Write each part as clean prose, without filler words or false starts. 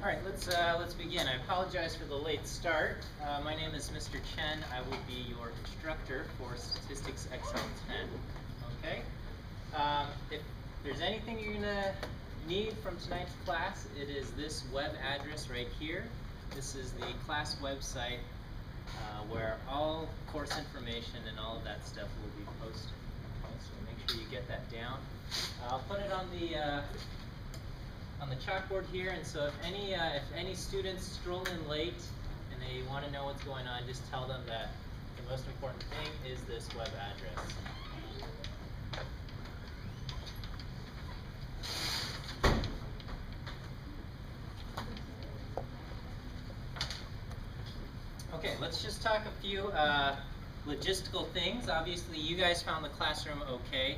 All right, let's begin. I apologize for the late start. My name is Mr. Chen. I will be your instructor for Statistics XL10. Okay. If there's anything you're gonna need from tonight's class, it is this web address right here. This is the class website where all course information and all of that stuff will be posted. Okay, so make sure you get that down. I'll put it on the chalkboard here, and so if any students stroll in late and they want to know what's going on, just tell them that the most important thing is this web address. Okay, let's just talk a few logistical things. Obviously, you guys found the classroom okay,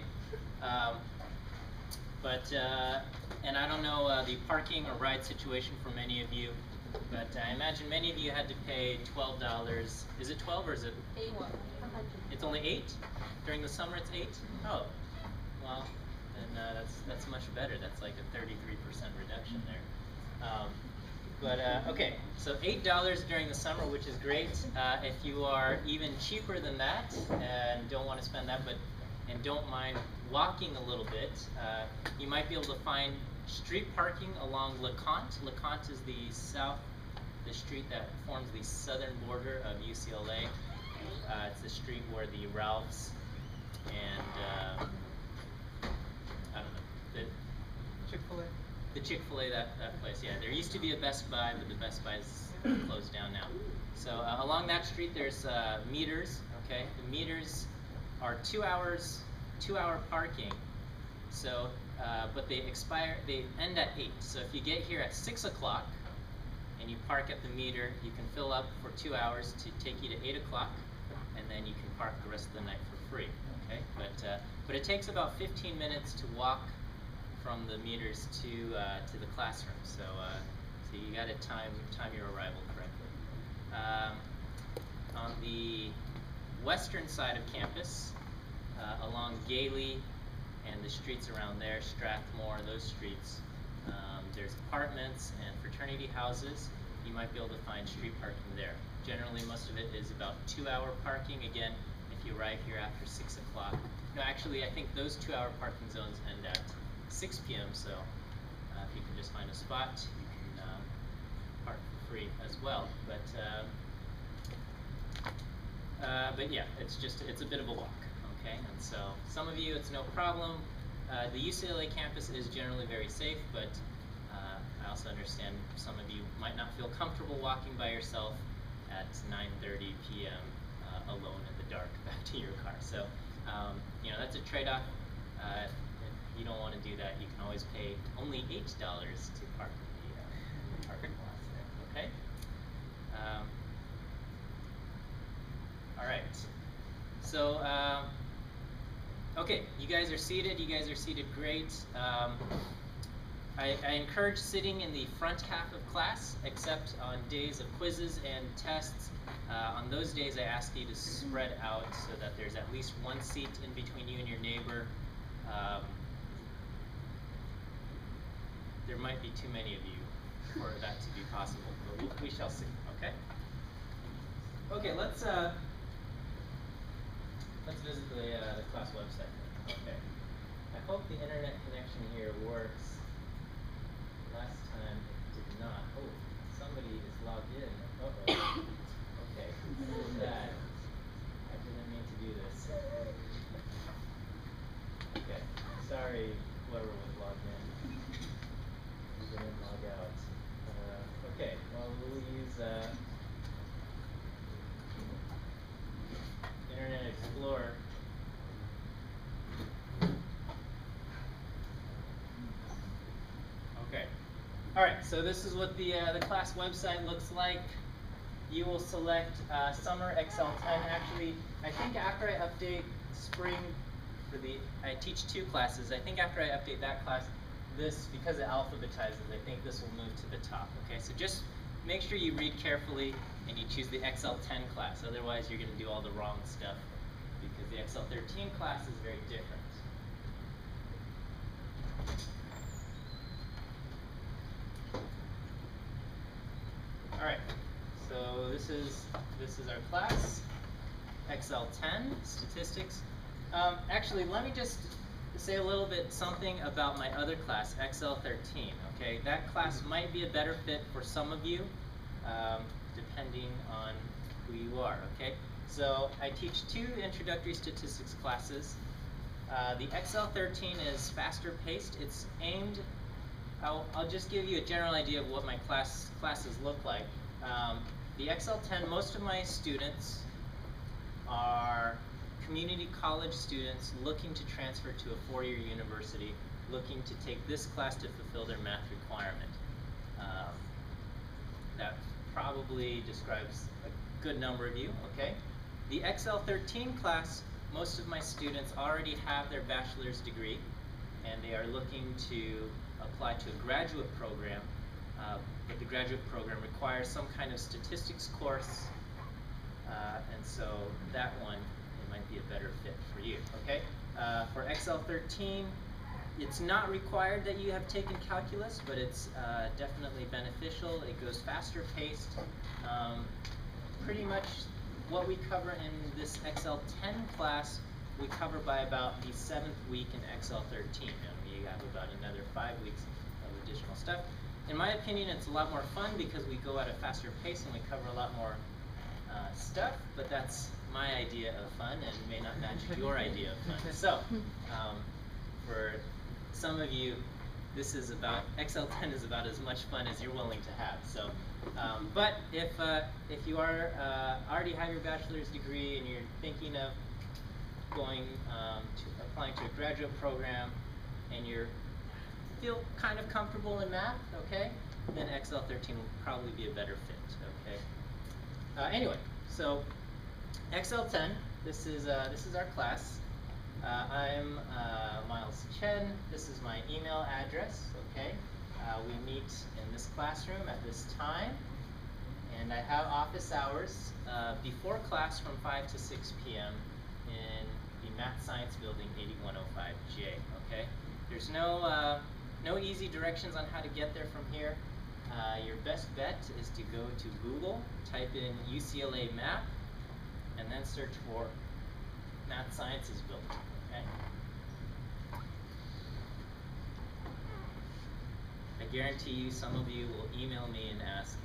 and I don't know the parking or ride situation for many of you, but I imagine many of you had to pay $12. Is it 12 or is it? 8. It's only 8? During the summer it's 8? Oh, well, then that's much better. That's like a 33% reduction there. Okay, so $8 during the summer, which is great. If you are even cheaper than that and don't want to spend that, and don't mind walking a little bit, you might be able to find street parking along LeConte. LeConte is the street that forms the southern border of UCLA. It's the street where the Ralphs and I don't know, the Chick-fil-A. The Chick-fil-A, that place, yeah. There used to be a Best Buy, but the Best Buy's closed down now. So along that street, there's meters. Okay, the meters are 2 2-hour parking. So, but they end at 8. So if you get here at 6 o'clock and you park at the meter, you can fill up for 2 hours to take you to 8 o'clock, and then you can park the rest of the night for free. Okay, but it takes about 15 minutes to walk from the meters to the classroom, so you got to time your arrival correctly. On the western side of campus, along Gailey and the streets around there, Strathmore, those streets, there's apartments and fraternity houses. You might be able to find street parking there. Generally, most of it is about 2-hour parking. Again, if you arrive here after 6 o'clock. No, actually, I think those 2-hour parking zones end at 6 p.m. So if you can just find a spot, you can park for free as well. But yeah, it's a bit of a walk. Okay, and so some of you it's no problem. The UCLA campus is generally very safe, but I also understand some of you might not feel comfortable walking by yourself at 9:30 p.m. Alone in the dark back to your car. So that's a trade-off. If you don't want to do that, you can always pay only $8 to park in the parking lot there. Okay. All right. So okay, you guys are seated. You guys are seated great. I encourage sitting in the front half of class, except on days of quizzes and tests. On those days, I ask you to spread out so that there's at least one seat in between you and your neighbor. There might be too many of you for that to be possible, but we shall see. Okay. Okay. Let's visit the class website. Okay. I hope the internet connection here works. Last time it did not. Oh, somebody is logged in. Uh-oh. Okay, what is that? I didn't mean to do this. Okay, sorry whoever was logged in. We didn't log out. Okay, well we'll use Internet Explorer. Okay. All right. So this is what the class website looks like. You will select Summer XL10. Actually, I think after I update Spring I teach 2 classes. I think after I update that class, because it alphabetizes, I think this will move to the top. Okay. So just make sure you read carefully and you choose the XL10 class. Otherwise, you're going to do all the wrong stuff because the XL13 class is very different. this is our class, Excel 10, statistics. Actually, let me just say a little bit something about my other class, Excel 13. Okay, that class might be a better fit for some of you, depending on who you are. Okay, so I teach 2 introductory statistics classes. The Excel 13 is faster paced. It's aimed. I'll just give you a general idea of what my classes look like. The Excel 10, most of my students are community college students looking to transfer to a 4-year university, looking to take this class to fulfill their math requirement. That probably describes a good number of you, okay? The Excel 13 class, most of my students already have their bachelor's degree, and they are looking to apply to a graduate program, but the graduate program requires some kind of statistics course, and so that one, it might be a better fit for you, okay? For Excel 13, it's not required that you have taken calculus, but it's definitely beneficial. It goes faster paced. Pretty much what we cover in this Excel 10 class, we cover by about the 7th week in Excel 13, and we have about another 5 weeks of additional stuff. In my opinion, it's a lot more fun because we go at a faster pace and we cover a lot more stuff, but that's my idea of fun and may not match your idea of fun. So, for some of you, this is about, Excel 10 is about as much fun as you're willing to have. So, but if you are already have your bachelor's degree and you're thinking of going applying to a graduate program and you feel kind of comfortable in math, okay, then Excel 13 will probably be a better fit, okay. Anyway, so Excel 10, this is our class. I'm Miles Chen. This is my email address, okay. We meet in this classroom at this time, and I have office hours before class from 5 to 6 p.m. in the Math Science Building 8105J, okay. There's no easy directions on how to get there from here. Your best bet is to go to Google, type in UCLA Math, and then search for Math Sciences Building, okay? I guarantee you some of you will email me and ask,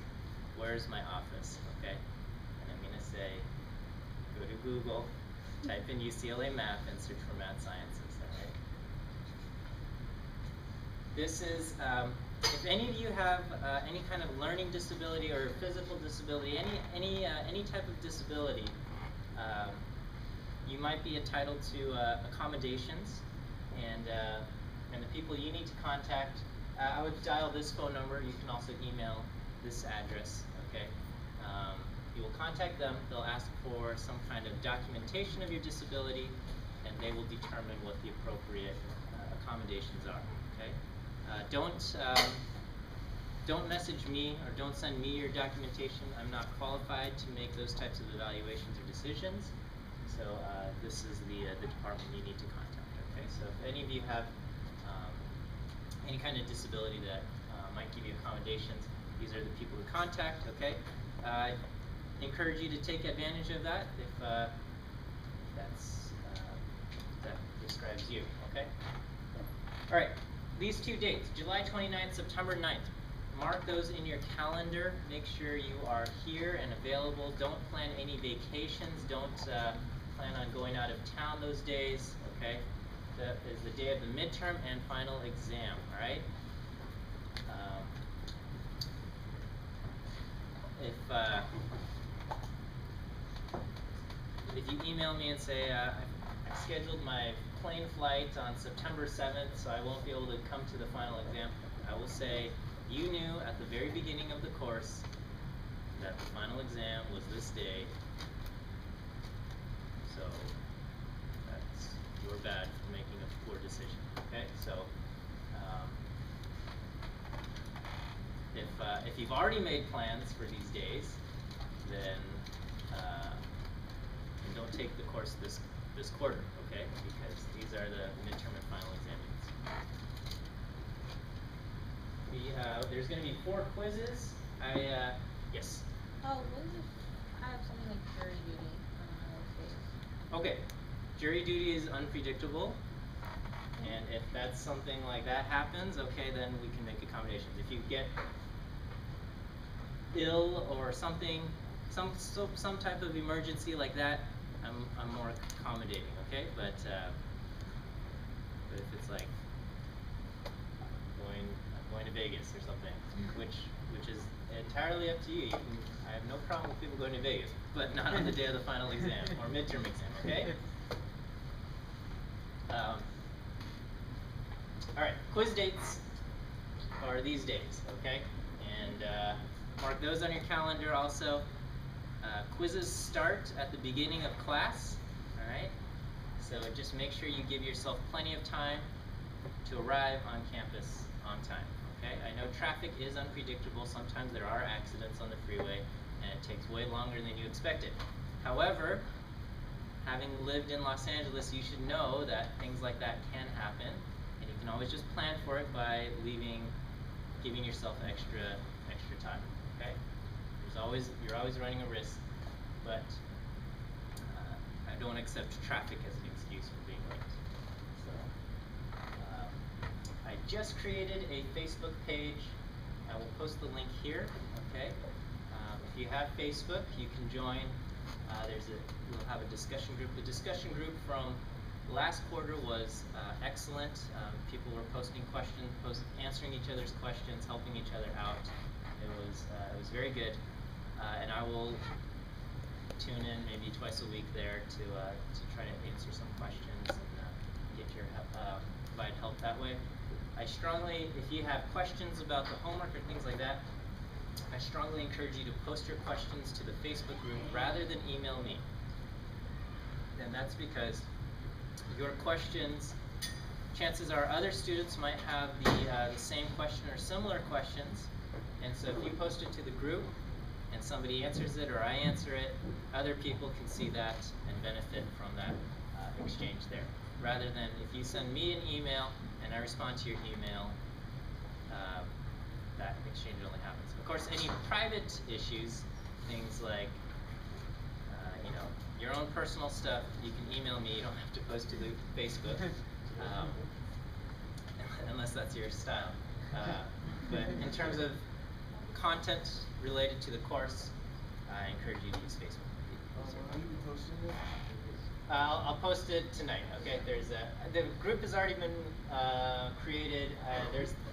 where's my office, okay? And I'm gonna say, go to Google, type in UCLA Math, and search for Math Sciences, all right? This is, if any of you have any kind of learning disability or physical disability, any type of disability, you might be entitled to accommodations, and the people you need to contact, I would dial this phone number. You can also email this address, okay? You will contact them. They'll ask for some kind of documentation of your disability, and they will determine what the appropriate accommodations are, okay? Don't message me or don't send me your documentation. I'm not qualified to make those types of evaluations or decisions. So this is the department you need to contact, okay? So if any of you have any kind of disability that might give you accommodations, these are the people to contact, okay? I encourage you to take advantage of that if that describes you, okay? All right, these 2 dates, July 29th, September 9th. Mark those in your calendar. Make sure you are here and available. Don't plan any vacations. Don't plan on going out of town those days, okay? That is the day of the midterm and final exam, all right? If you email me and say, I scheduled my plane flight on September 7th, so I won't be able to come to the final exam, I will say, you knew at the very beginning of the course that the final exam was this day, so that's your bad for making a poor decision, okay? So if you've already made plans for these days, then don't take the course this quarter, okay? Because these are the midterm and final exam dates. There's going to be 4 quizzes. Yes? Oh, what is it? have something like jury duty on those days? Okay, jury duty is unpredictable, and if that's something like that happens, okay, then we can make accommodations. If you get ill or something, some type of emergency like that, I'm more accommodating, okay? But if it's like I'm going to Vegas or something, which is entirely up to you. I have no problem with people going to Vegas, but not on the day of the final exam or midterm exam, okay? All right, quiz dates are these days, okay? And mark those on your calendar also. Quizzes start at the beginning of class, all right? So just make sure you give yourself plenty of time to arrive on campus on time, okay? I know traffic is unpredictable. Sometimes there are accidents on the freeway, and it takes way longer than you expected. However, having lived in Los Angeles, you should know that things like that can happen, and you can always just plan for it by giving yourself extra time, okay? You're always running a risk, but I don't accept traffic as an excuse for being late. So, I just created a Facebook page. I will post the link here, okay? If you have Facebook, you can join. We'll have a discussion group. The discussion group from last quarter was excellent. People were posting questions, answering each other's questions, helping each other out. It was very good, and I will tune in maybe twice a week there to try to answer some questions and provide help that way. If you have questions about the homework or things like that, I strongly encourage you to post your questions to the Facebook group rather than email me. And that's because your questions, chances are other students might have the same question or similar questions, and so if you post it to the group and somebody answers it or I answer it, other people can see that and benefit from that exchange there. Rather than if you send me an email and I respond to your email, that exchange only happens. Of course, any private issues, things like your own personal stuff, you can email me. You don't have to post to the Facebook, unless that's your style. But in terms of content related to the course, I encourage you to use Facebook. When are you posting it? I'll post it tonight. Okay. The group has already been created.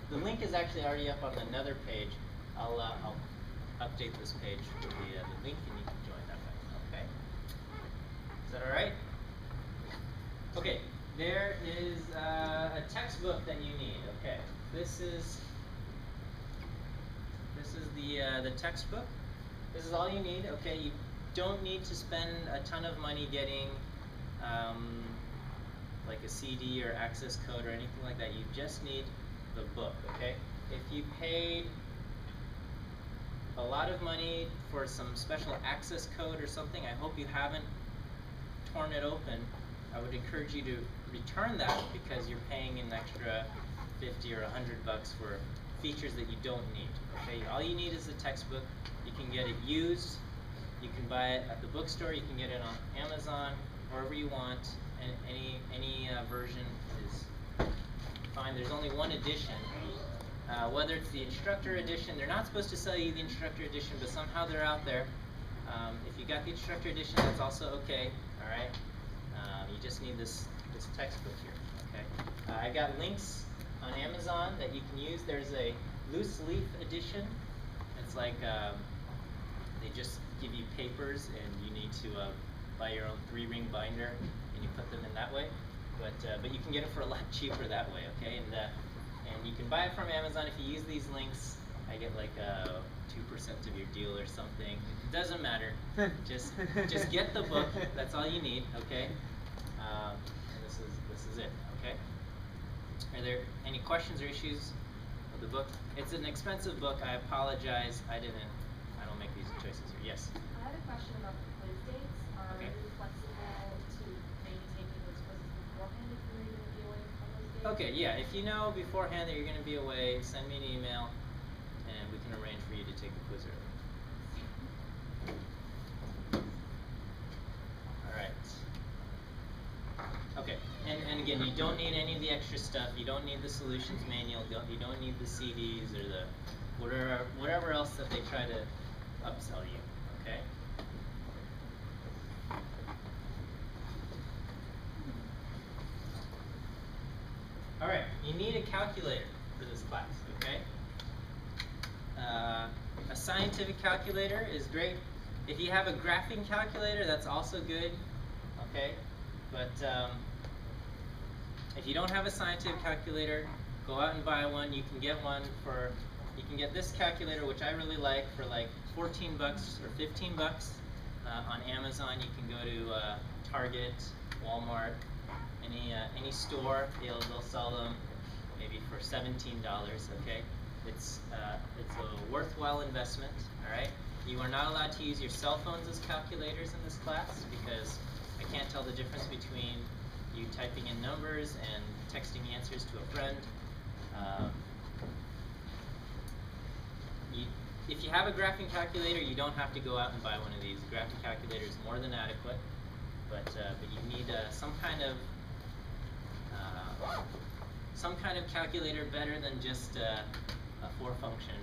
The link is actually already up on another page. I'll update this page with the link, and you can join that way. Okay. Is that all right? Okay. There is a textbook that you need. Okay. This is the textbook. This is all you need. Okay. You don't need to spend a ton of money getting like a CD or access code or anything like that. You just need the book, okay? If you paid a lot of money for some special access code or something, I hope you haven't torn it open. I would encourage you to return that because you're paying an extra 50 or 100 bucks for features that you don't need, okay? All you need is a textbook. You can get it used. You can buy it at the bookstore. You can get it on Amazon, wherever you want. And any version is fine. There's only one edition. Whether it's the instructor edition, they're not supposed to sell you the instructor edition, but somehow they're out there. If you got the instructor edition, that's also okay. All right. You just need this textbook here. Okay. I got links on Amazon that you can use. There's a loose leaf edition. It's like they just give you papers, and you need to buy your own 3-ring binder, and you put them in that way. But you can get it for a lot cheaper that way, okay? And you can buy it from Amazon. If you use these links, I get like 2% of your deal or something. It doesn't matter. Just get the book. That's all you need, okay? And this is it, okay? Are there any questions or issues with the book? It's an expensive book. I apologize. I don't make these choices here. Yes. I had a question about the quiz dates. Are Okay. you flexible to maybe taking those quizzes beforehand if you're going to be away from those dates? Okay, yeah. If you know beforehand that you're going to be away, send me an email, and we can arrange for you to take the quiz early. don't need any of the extra stuff. You don't need the solutions manual. You don't need the CDs or the whatever else that they try to upsell you. Okay. All right. You need a calculator for this class. Okay. A scientific calculator is great. If you have a graphing calculator, that's also good. Okay. But if you don't have a scientific calculator, go out and buy one. You can get you can get this calculator, which I really like, for like 14 bucks or 15 bucks on Amazon. You can go to Target, Walmart, any store. They'll sell them maybe for $17. Okay, it's a worthwhile investment. All right. You are not allowed to use your cell phones as calculators in this class because I can't tell the difference between you typing in numbers and texting answers to a friend. If you have a graphing calculator, you don't have to go out and buy one of these. A graphing calculator is more than adequate, but you need some kind of calculator better than just a 4-function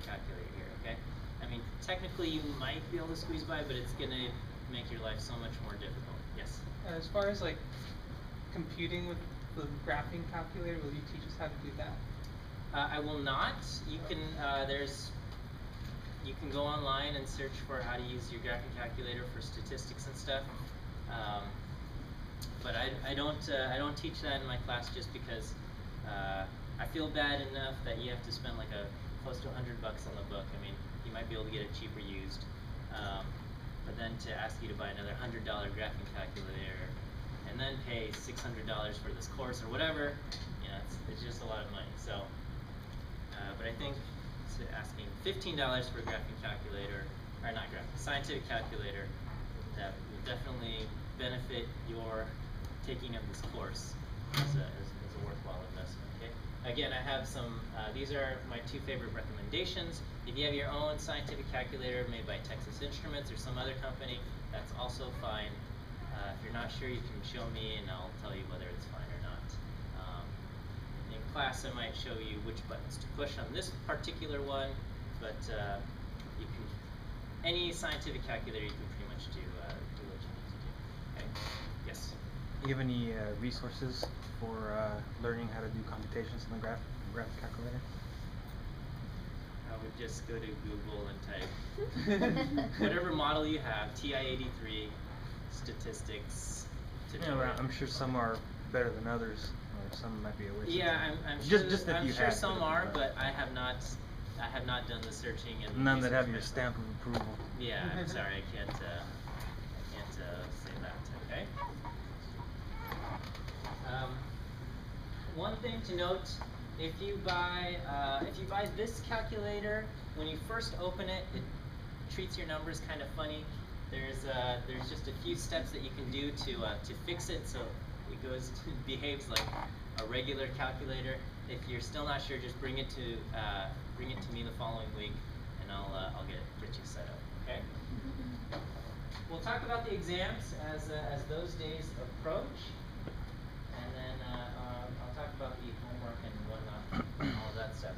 calculator here. Okay, I mean technically you might be able to squeeze by, but it's gonna make your life so much more difficult. Yes. As far as like computing with the graphing calculator, will you teach us how to do that? I will not. You can you can go online and search for how to use your graphing calculator for statistics and stuff. But I don't teach that in my class just because I feel bad enough that you have to spend like close to $100 on the book. I mean, you might be able to get it cheaper used, but then to ask you to buy another $100 graphing calculator and then pay $600 for this course or whatever, you know, it's just a lot of money. So, but I think asking $15 for a graphing calculator, or not graphing, scientific calculator, that will definitely benefit your taking of this course as a worthwhile investment. Okay. Again, I have some. These are my 2 favorite recommendations. If you have your own scientific calculator made by Texas Instruments or some other company, that's also fine. If you're not sure, you can show me, and I'll tell you whether it's fine or not. In class, I might show you which buttons to push on this particular one, but you can any scientific calculator you can pretty much do what you need to do. Okay. Yes. Do you have any resources for learning how to do computations in the graph calculator? I would just go to Google and type whatever model you have, TI-83, statistics. Yeah, I'm sure some are better than others, or some might be a waste. Yeah, I'm sure some are, but I have not done the searching and none that have your stamp of approval. Yeah, I'm sorry, I can't say that. Okay. One thing to note: if you buy this calculator, when you first open it, it treats your numbers kind of funny. There's just a few steps that you can do to fix it so it behaves like a regular calculator. If you're still not sure, just bring it to me the following week, and I'll get you set up. Okay. We'll talk about the exams as those days approach, and then I'll talk about the homework and whatnot, and all of that stuff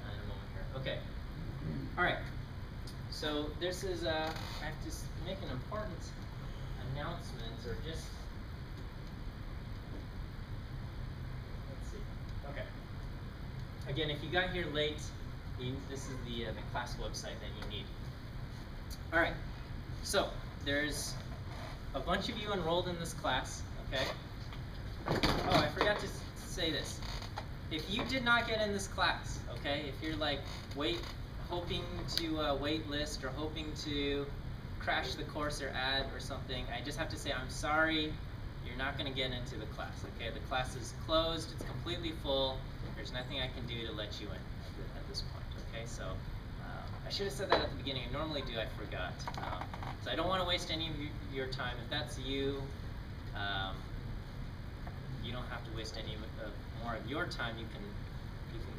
in a moment here. Okay. All right. So this is I have to make an important announcement, or just let's see. Okay. Again, if you got here late, this is the class website that you need. All right. So there's a bunch of you enrolled in this class. Okay. Oh, I forgot to say this. If you did not get in this class, okay, if you're like hoping to wait list or hoping to crash the course or add or something, I just have to say I'm sorry, you're not going to get into the class. Okay, the class is closed, it's completely full. There's nothing I can do to let you in at this point. Okay, so I should have said that at the beginning. I normally do, I forgot. So I don't want to waste any of your time. If that's you, you don't have to waste any more of your time. You can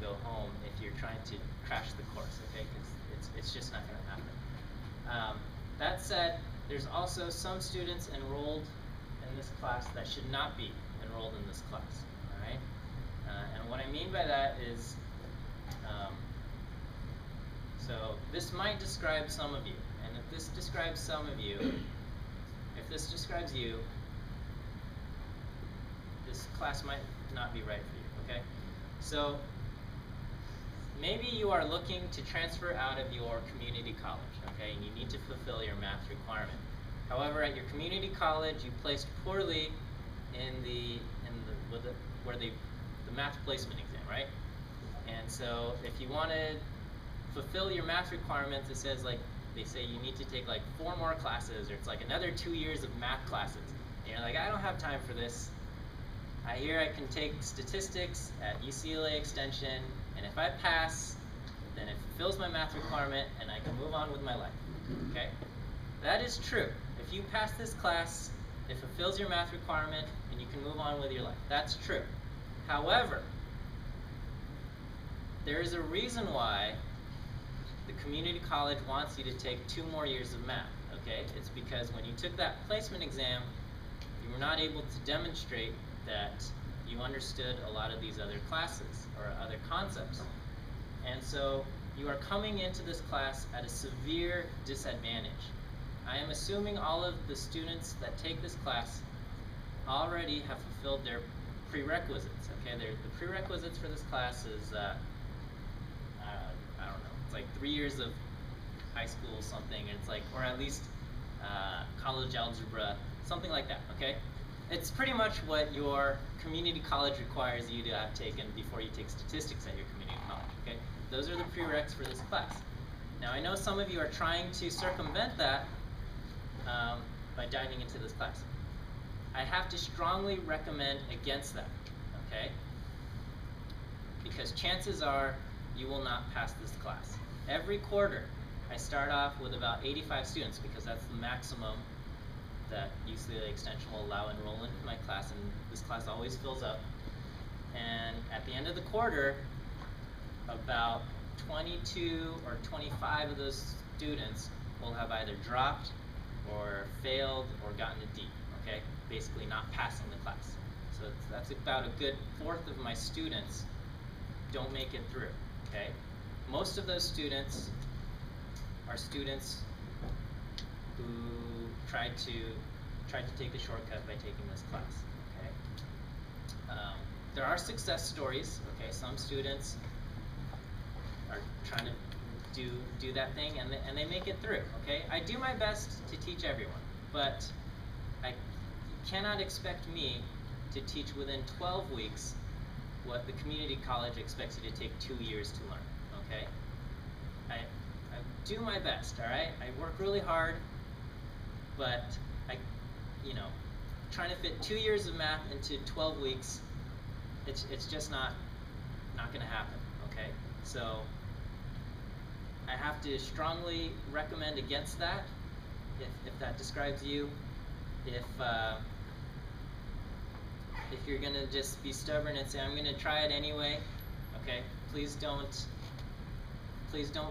go home if you're trying to crash the course, okay? Because it's just not going to happen. That said, there's also some students enrolled in this class that should not be enrolled in this class, And what I mean by that is, so this might describe some of you, and if this describes some of you, if this describes you, this class might not be right for you, okay? So maybe you are looking to transfer out of your community college, okay, and you need to fulfill your math requirement. However, at your community college, you placed poorly in the math placement exam, right? And so if you want to fulfill your math requirements, it says like, they say you need to take like 4 more classes, or it's like another 2 years of math classes. And you're like, I don't have time for this. I hear I can take statistics at UCLA Extension, and if I pass, then it fulfills my math requirement and I can move on with my life, okay? That is true. If you pass this class, it fulfills your math requirement and you can move on with your life. That's true. However, there is a reason why the community college wants you to take 2 more years of math, okay? It's because when you took that placement exam, you were not able to demonstrate that you understood a lot of these other classes or other concepts. And so you are coming into this class at a severe disadvantage. I am assuming all of the students that take this class already have fulfilled their prerequisites, okay? The prerequisites for this class is, I don't know, it's like 3 years of high school something, and it's like, or at least college algebra, something like that, okay? It's pretty much what your community college requires you to have taken before you take statistics at your community college, okay? Those are the prereqs for this class. Now, I know some of you are trying to circumvent that by diving into this class. I have to strongly recommend against that, okay? Because chances are you will not pass this class. Every quarter, I start off with about 85 students because that's the maximum that UCLA Extension will allow enrollment in my class, and this class always fills up. And at the end of the quarter, about 22 or 25 of those students will have either dropped or failed or gotten a D, okay? Basically not passing the class. So that's about a good 1/4 of my students don't make it through, okay? Most of those students are students who tried to take the shortcut by taking this class, okay? There are success stories, okay? Some students are trying to do that thing and they make it through, okay? I do my best to teach everyone, but you cannot expect me to teach within 12 weeks what the community college expects you to take 2 years to learn, okay? I do my best, all right? I work really hard, but trying to fit 2 years of math into 12 weeks, it's just not gonna happen, okay? So I have to strongly recommend against that, if that describes you. If you're gonna just be stubborn and say, I'm gonna try it anyway, okay, please don't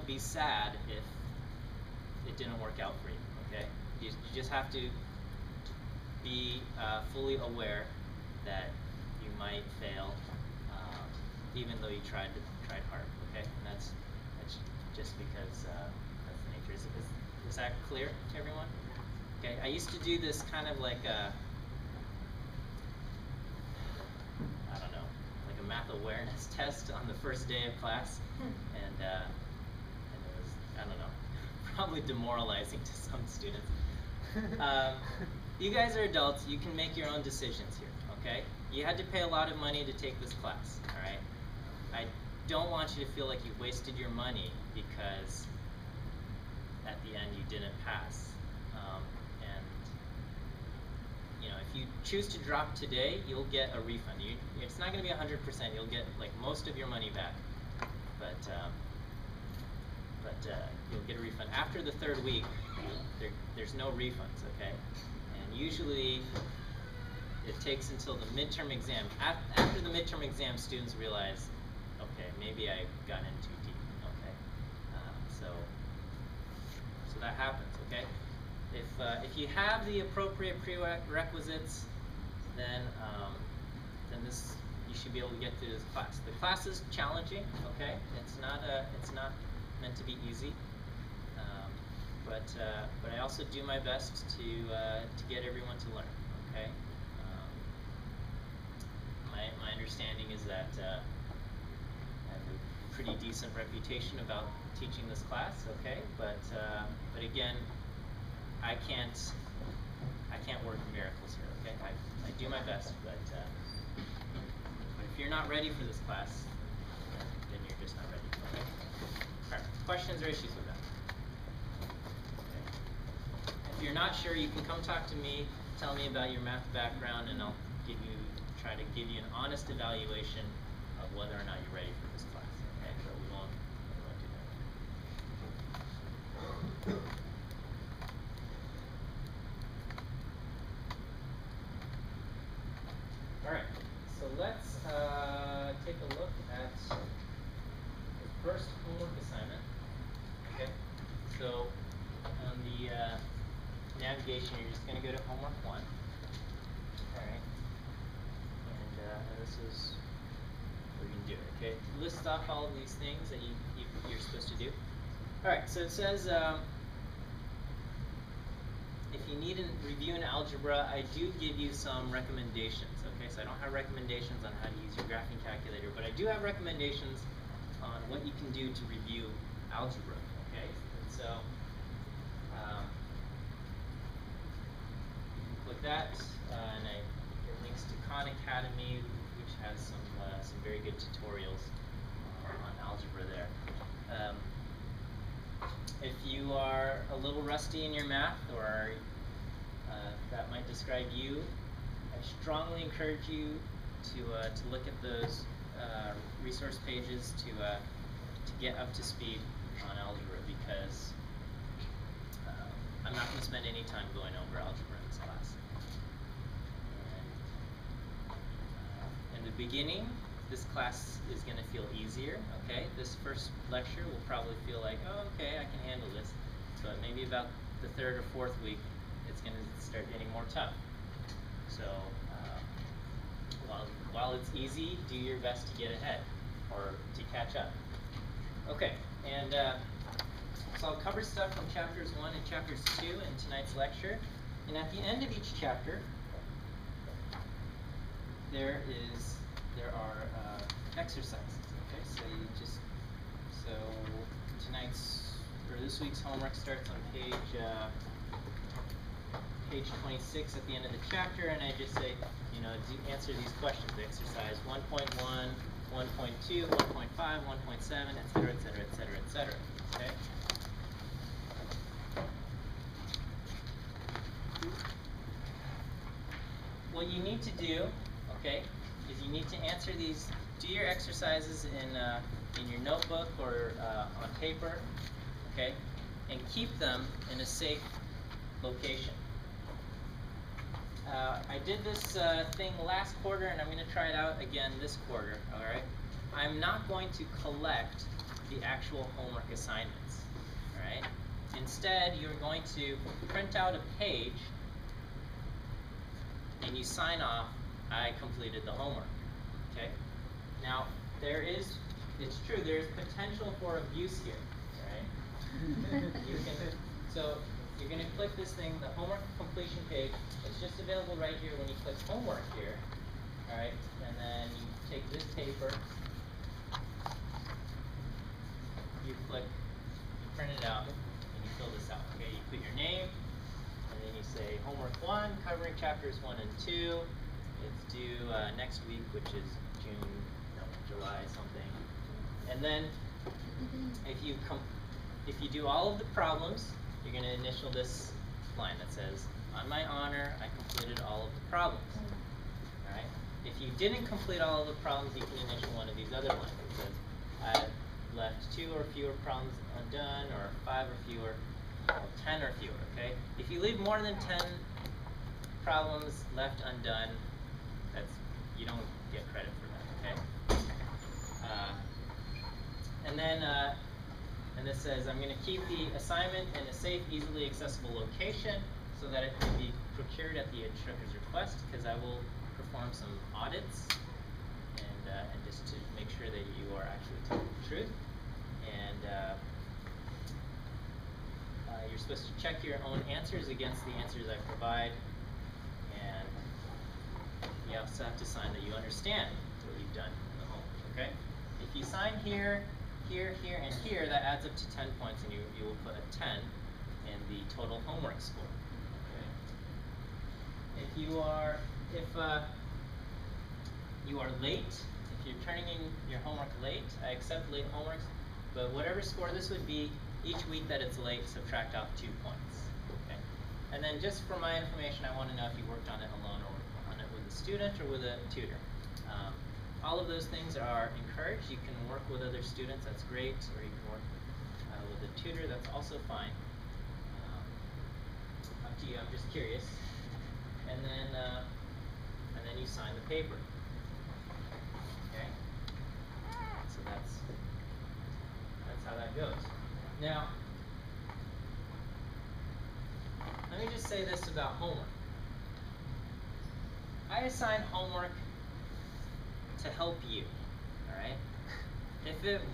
be sad if it didn't work out for you, okay? You just have to be fully aware that you might fail, even though you tried hard, okay? And that's just because that's the nature. Is that clear to everyone? Okay, I used to do this kind of like a, I don't know, like a math awareness test on the first day of class, and it was, I don't know, probably demoralizing to some students. You guys are adults, you can make your own decisions here, okay? You had to pay a lot of money to take this class, alright? I don't want you to feel like you wasted your money because at the end you didn't pass. If you choose to drop today, you'll get a refund. It's not going to be 100%, you'll get like most of your money back. But you'll get a refund. After the 3rd week, there's no refunds, okay? And usually it takes until the midterm exam. After the midterm exam, students realize, okay, maybe I got in too deep, okay? So that happens, okay? If you have the appropriate prerequisites, then should be able to get through this class. The class is challenging, okay? It's not meant to be easy. But I also do my best to get everyone to learn, okay? My understanding is that I have a pretty decent reputation about teaching this class, okay? But again, I can't work miracles here, okay? I do my best, but if you're not ready for this class, then you're just not ready, okay? All right, questions or issues with that? If you're not sure, you can come talk to me, tell me about your math background, and I'll try to give you an honest evaluation of whether or not you're ready for this class. Okay, but we won't do that. All right, so let's take a look at the first homework assignment. Okay, so on the navigation, you're just going to go to homework 1. Alright. And this is where you can do it, okay? List off all of these things that you're supposed to do. Alright, so it says if you need to review an algebra, I do give you some recommendations, okay? So I don't have recommendations on how to use your graphing calculator, but I do have recommendations on what you can do to review algebra, okay? And so with that, and it links to Khan Academy, which has some very good tutorials on algebra there. If you are a little rusty in your math, or that might describe you, I strongly encourage you to look at those resource pages to get up to speed on algebra, because I'm not going to spend any time going over algebra in this class. And in the beginning, this class is going to feel easier, okay? This first lecture will probably feel like, oh, okay, I can handle this. But maybe about the 3rd or 4th week, it's going to start getting more tough. So while it's easy, do your best to get ahead or to catch up. Okay, and so I'll cover stuff from chapters 1 and chapters 2 in tonight's lecture. And at the end of each chapter, there are exercises. Okay, so this week's homework starts on page 26 at the end of the chapter, and I just say, answer these questions. Exercise 1.1, 1.2, 1.5, 1.7, etc., etc., etc., etc. Okay. What you need to do, okay, is you need to answer these. Do your exercises in your notebook or on paper, okay, and keep them in a safe location. I did this thing last quarter, and I'm going to try it out again this quarter. All right. I'm not going to collect the actual homework assignments. All right. Instead, you're going to print out a page, and you sign off, I completed the homework. Okay. Now, it's true, there's potential for abuse here, right? So you're going to click this thing, the homework completion page. It's just available right here when you click homework here. All right, and then you take this paper, you print it out, and you fill this out. Okay, you put your name, and then you say homework 1, covering chapters 1 and 2. It's due next week, which is July something. And then if you do all of the problems, you're going to initial this line that says, on my honor, I completed all of the problems. All right. If you didn't complete all of the problems, you can initial one of these other lines. It says, I left 2 or fewer problems undone, or 5 or fewer, or 10 or fewer. Okay. If you leave more than 10 problems left undone, you don't get credit for that. Okay. And this says, I'm going to keep the assignment in a safe, easily accessible location so that it can be procured at the instructor's request, because I will perform some audits and and just to make sure that you are actually telling the truth. And you're supposed to check your own answers against the answers I provide, and you also have to sign that you understand what you've done in the homework, okay? If you sign here, here, here, and here, that adds up to 10 points, and you will put a 10 in the total homework score, okay? If you are late, if you're turning in your homework late, I accept late homeworks, but whatever score this would be, each week that it's late, subtract off 2 points, okay? And then just for my information, I want to know if you worked on it alone or on it with a student or with a tutor. All of those things are encouraged. You can work with other students, that's great, or you can work with a tutor, that's also fine. Up to you, I'm just curious. And then you sign the paper. Okay? So that's how that goes. Now, let me just say this about homework. I assign homework to help you, alright?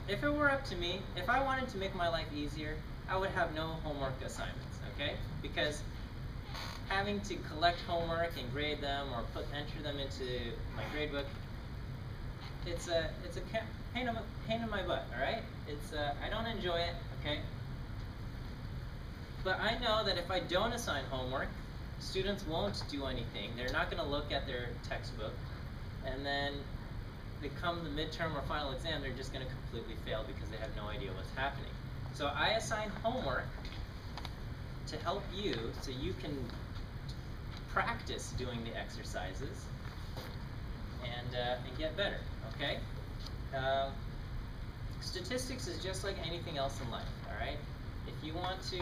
If it were up to me, if I wanted to make my life easier, I would have no homework assignments, okay? Because having to collect homework and grade them or enter them into my grade book, it's a pain in my butt, alright? I don't enjoy it, okay? But I know that if I don't assign homework, students won't do anything. They're not going to look at their textbook, and then they come the midterm or final exam, they're just going to completely fail because they have no idea what's happening. So I assign homework to help you so you can practice doing the exercises and get better, okay? Statistics is just like anything else in life, alright? If you want to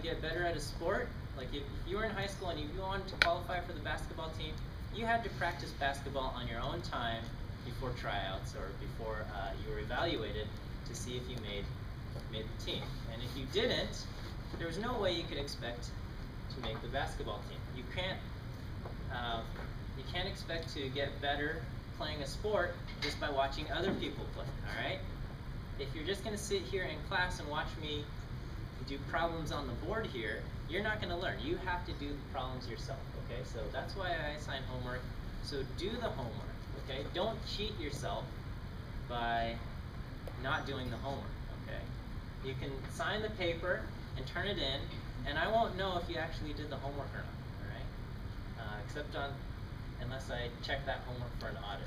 get better at a sport, like if you were in high school and you wanted to qualify for the basketball team, you had to practice basketball on your own time before tryouts or before you were evaluated to see if you made the team. And if you didn't, there was no way you could expect to make the basketball team. You can't expect to get better playing a sport just by watching other people play, alright? If you're just going to sit here in class and watch me do problems on the board here, you're not going to learn. You have to do the problems yourself, okay? So that's why I assign homework. So do the homework, okay? Don't cheat yourself by not doing the homework, okay? You can sign the paper and turn it in, and I won't know if you actually did the homework or not, alright? Unless I check that homework for an audit,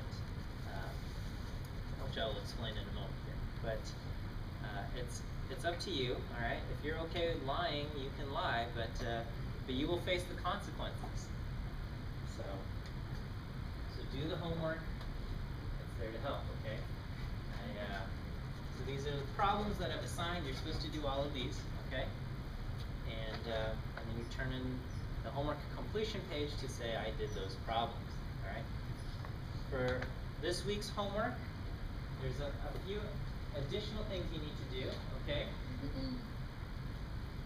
which I'll explain in a moment here. But it's up to you, all right? If you're okay with lying, you can lie, but you will face the consequences. So do the homework. It's there to help, okay? So these are the problems that I've assigned. You're supposed to do all of these, okay? And then you turn in the homework completion page to say I did those problems, all right? For this week's homework, there's a few additional things you need to do, okay?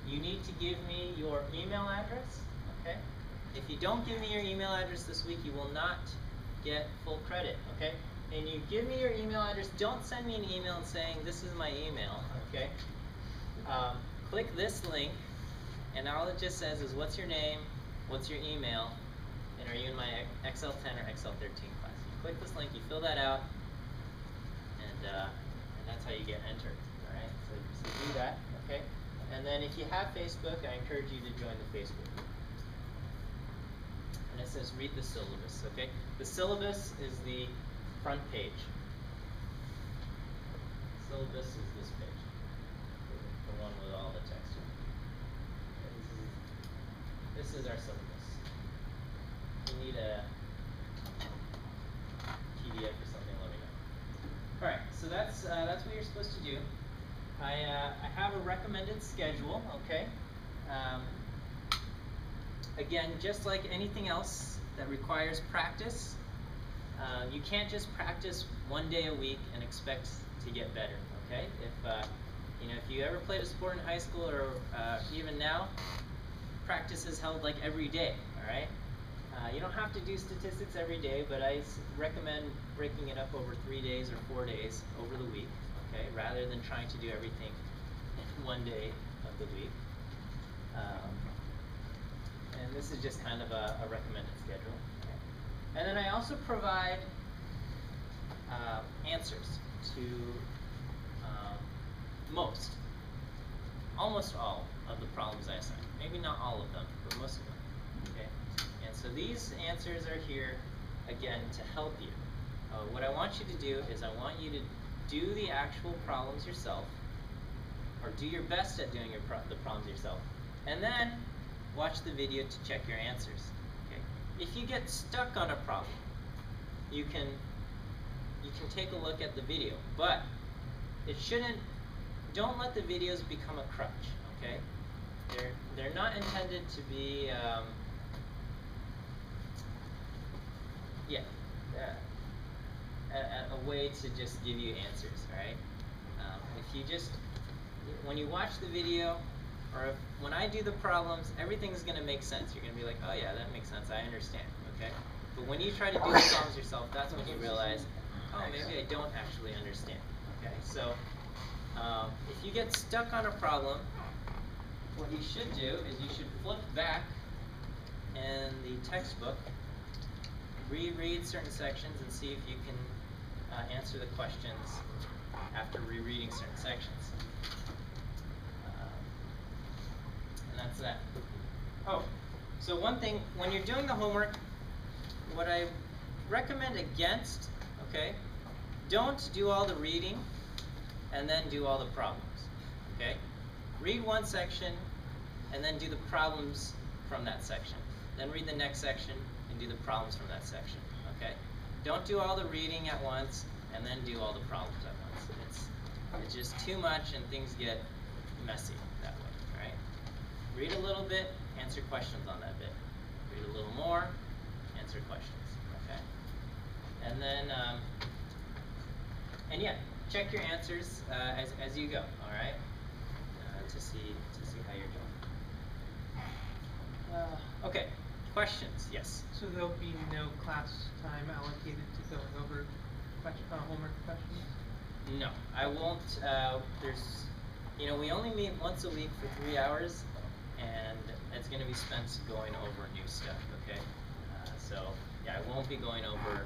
You need to give me your email address, okay? If you don't give me your email address this week, you will not get full credit, okay? And you give me your email address, don't send me an email saying this is my email, okay? Click this link, and all it just says is what's your name, what's your email, and are you in my XL10 or XL13 class. You click this link, you fill that out, and that's how you get entered, all right? So do that, okay? And then if you have Facebook, I encourage you to join the Facebook group. And it says read the syllabus, okay? The syllabus is the front page. Syllabus is this page, the one with all the text. Okay, this is our syllabus. If you need a PDF or something, let me know. All right, so that's what you're supposed to do. I have a recommended schedule, okay? Again, just like anything else that requires practice, you can't just practice one day a week and expect to get better, okay? If you ever played a sport in high school or even now, practice is held like every day, all right? You don't have to do statistics every day, but I recommend breaking it up over 3 days or 4 days over the week, okay, rather than trying to do everything in one day of the week. And this is just kind of a recommended schedule. Okay. And then I also provide answers to almost all of the problems I assign. Maybe not all of them, but most of them. Okay. And so these answers are here again to help you. What I want you to do is I want you to do the actual problems yourself, or do your best at doing the problems yourself, and then watch the video to check your answers. Okay. If you get stuck on a problem, you can take a look at the video, but don't let the videos become a crutch. Okay. They're not intended to be a way to just give you answers, right? If you just, when you watch the video, or when I do the problems, everything's going to make sense. You're going to be like, oh yeah, that makes sense, I understand, okay? But when you try to do the problems yourself, that's when you realize, oh, maybe I don't actually understand, okay? So, if you get stuck on a problem, what you should do is you should flip back in the textbook, reread certain sections, and see if you can answer the questions after rereading certain sections. And that's that. Oh, so one thing, when you're doing the homework, what I recommend against, okay, don't do all the reading and then do all the problems, okay? Read one section and then do the problems from that section. Then read the next section and do the problems from that section, okay? Don't do all the reading at once and then do all the problems at once. It's just too much and things get messy that way, right? Read a little bit, answer questions on that bit. Read a little more, answer questions, okay? And then, and yeah, check your answers as you go, all right? To see how you're doing. Okay, questions? Yes. So there'll be no class time allocated to going over homework questions? No, I won't. We only meet once a week for 3 hours, and it's going to be spent going over new stuff, okay? So, yeah, I won't be going over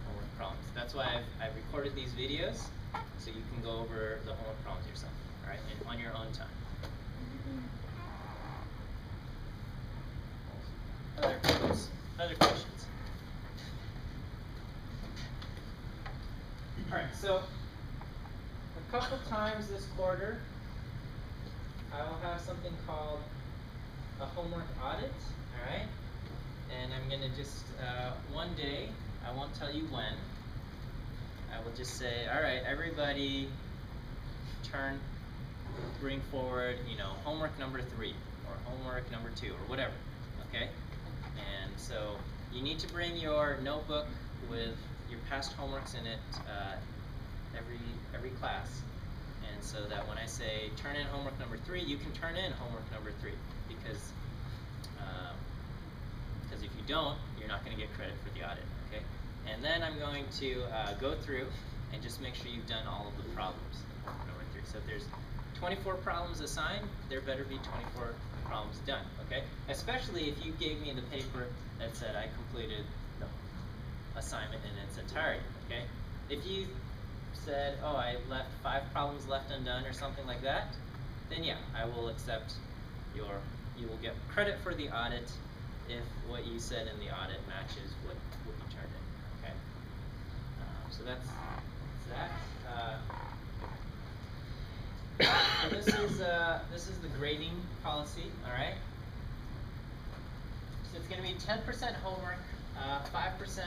homework problems. That's why I've recorded these videos, so you can go over the homework problems yourself, all right, and on your own time. Other questions? All right, so a couple times this quarter, I will have something called a homework audit, all right? And I'm going to just, one day, I won't tell you when, I will just say, all right, everybody bring forward, homework number 3, or homework number 2, or whatever, okay? And so you need to bring your notebook with your past homeworks in it every class, and so that when I say turn in homework number 3, you can turn in homework number 3, because if you don't, you're not going to get credit for the audit, okay? And then I'm going to go through and just make sure you've done all of the problems in homework number 3. So if there's 24 problems assigned, there better be 24 problems done, okay? Especially if you gave me the paper that said I completed the assignment in its entirety, okay? If you said, oh, I left 5 problems left undone or something like that, then yeah, I will accept you will get credit for the audit if what you said in the audit matches what you turned in, okay? So that's that. This is the grading policy, all right? So it's going to be 10% homework, 5%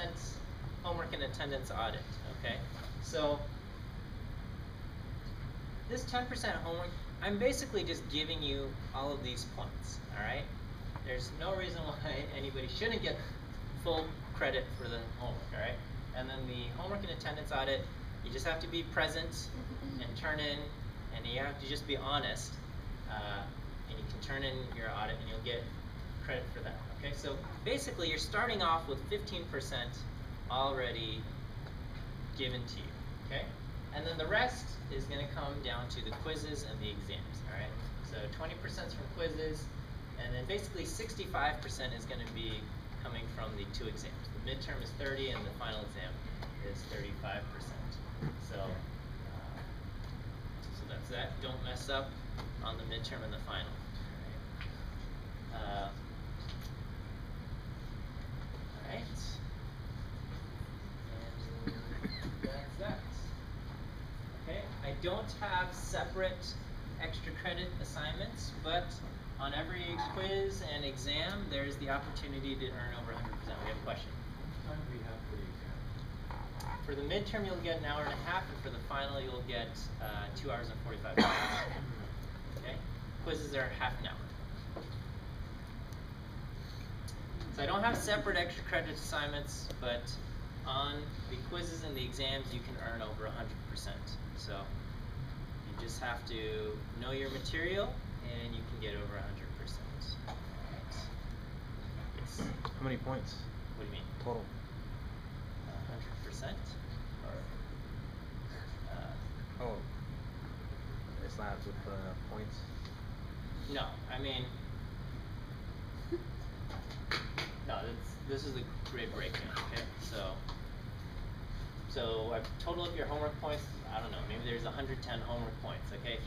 homework and attendance audit, okay? So this 10% homework, I'm basically just giving you all of these points, all right? There's no reason why anybody shouldn't get full credit for the homework, all right? And then the homework and attendance audit, you just have to be present and turn in, and you have to just be honest, and you can turn in your audit and you'll get credit for that. Okay, so basically you're starting off with 15% already given to you. Okay, and then the rest is going to come down to the quizzes and the exams. All right, so 20% is from quizzes, and then basically 65% is going to be coming from the two exams. The midterm is 30, and the final exam is 35%. So, so that's that. Don't mess up on the midterm and the final. All right. And that's that. Okay. I don't have separate extra credit assignments, but on every quiz and exam, there's the opportunity to earn over 100%. We have a question. What time do we have for the exam? For the midterm, you'll get an hour and a half, and for the final, you'll get 2 hours and 45 minutes. Okay? Quizzes are half an hour. So I don't have separate extra credit assignments, but on the quizzes and the exams, you can earn over 100%. So you just have to know your material, and you can get over 100%. Right. Yes. How many points What do you mean? total? 100%? Oh, it's not with points. No, I mean, no. This is the grade breakdown. Okay, so I've totaled up your homework points. I don't know. Maybe there's 110 homework points. Okay,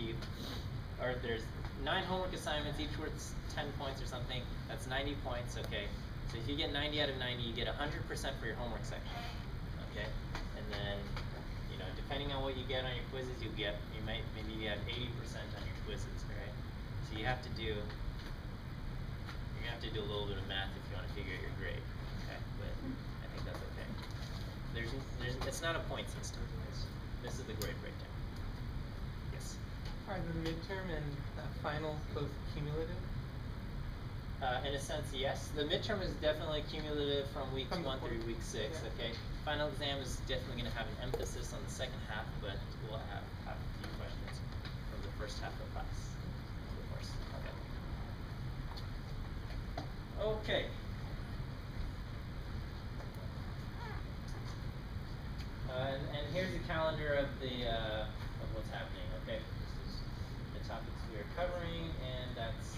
or there's 9 homework assignments, each worth 10 points or something. That's 90 points. Okay, so if you get 90 out of 90, you get 100% for your homework section. Okay, and then depending on what you get on your quizzes, maybe you have 80% on your quizzes, right? So you have to do a little bit of math if you want to figure out your grade, okay? But I think that's okay. It's not a point system. This is the grade breakdown. Yes. Are the midterm and final both cumulative? In a sense, yes. The midterm is definitely cumulative from weeks 1 through week 6. Yeah. Okay. Final exam is definitely going to have an emphasis on the second half, but we'll have a few questions from the first half of class, of course. Okay. Okay. And here's a calendar of of what's happening. Okay. This is the topics we are covering, and that's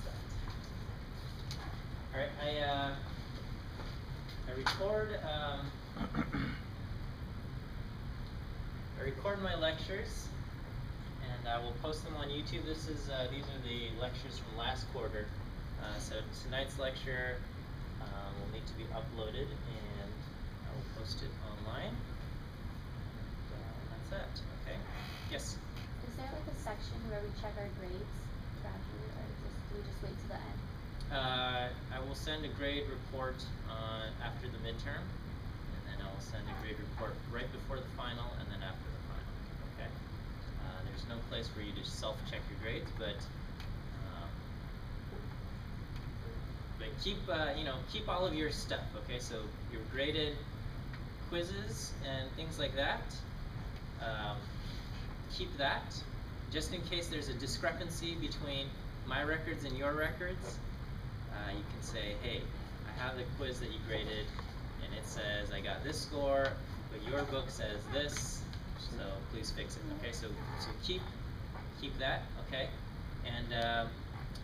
that. All right. I record my lectures, and I will post them on YouTube. These are the lectures from last quarter. So tonight's lecture will need to be uploaded, and I will post it online. And that's it. Okay. Yes. Is there like a section where we check our grades gradually, or do we just wait to the end? I will send a grade report after the midterm, and then I will send a grade report right before the final, and then after the final. Okay. There's no place for you to self-check your grades, but keep all of your stuff. Okay, so your graded quizzes and things like that. Keep that, just in case there's a discrepancy between my records and your records. You can say, hey, I have the quiz that you graded, and it says I got this score, but your book says this, so please fix it. Okay, so keep that. Okay, and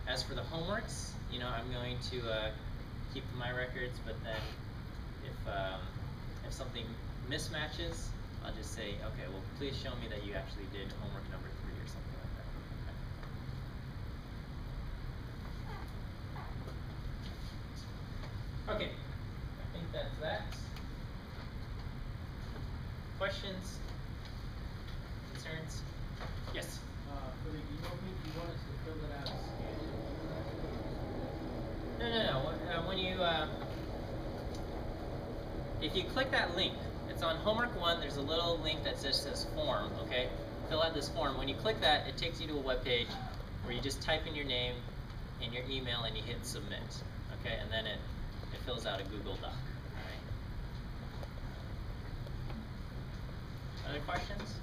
as for the homeworks, I'm going to keep my records, but then if something mismatches, I'll just say, okay, well, please show me that you actually did homework number 3 or something like that. Okay, I think that's that. Questions? Concerns? Yes? For the email link, you want us to fill it out No. When you, if you click that link, it's on homework 1, there's a little link that just says form, okay? Fill out this form. When you click that, it takes you to a web page where you just type in your name and your email and you hit submit, okay? And then it fills out a Google Doc, all right? Other questions?